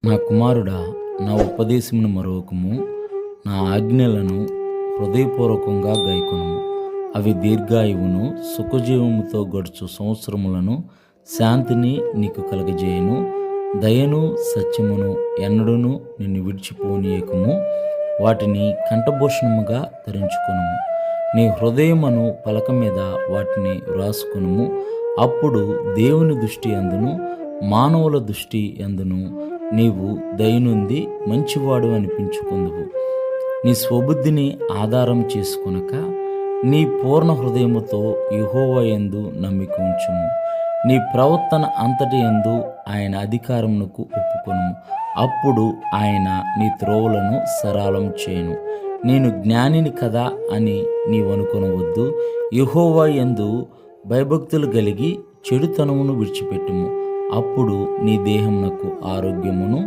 నా కుమారుడా, నా ఉపదేశమును మరొకము, నా ఆజ్ఞలను హృదయపూర్వకంగా గైకొనుము. అవి దీర్ఘాయువును, సుఖజీవముతో గడుచు సంవత్సరములను, శాంతిని నీకు కలగజేయును. దయను సత్యమును ఎన్నడూను నిన్ను విడిచిపోనీయకము. వాటిని కంఠభూషణముగా ధరించుకొనుము. నీ హృదయమును పలక మీద వాటిని వ్రాసుకొనుము. అప్పుడు దేవుని దృష్టి యందును మానవుల దృష్టి యందును నీవు దయనుంది మంచివాడు అనిపించుకొందువు. నీ స్వబుద్ధిని ఆధారం చేసుకొనక నీ పూర్ణ హృదయముతో యెహోవా యందు నమ్మిక ఉంచుము. నీ ప్రవర్తన అంతటి యందు ఆయన అధికారమునకు ఒప్పుకొనుము. అప్పుడు ఆయన నీ త్రోవలను సరళం చేయును. నేను జ్ఞానిని కదా అని నీవనుకొనవద్దు. యెహోవా యందు భయభక్తులు కలిగి చెడుతనమును విడిచిపెట్టుము. అప్పుడు నీ దేహమునకు ఆరోగ్యమును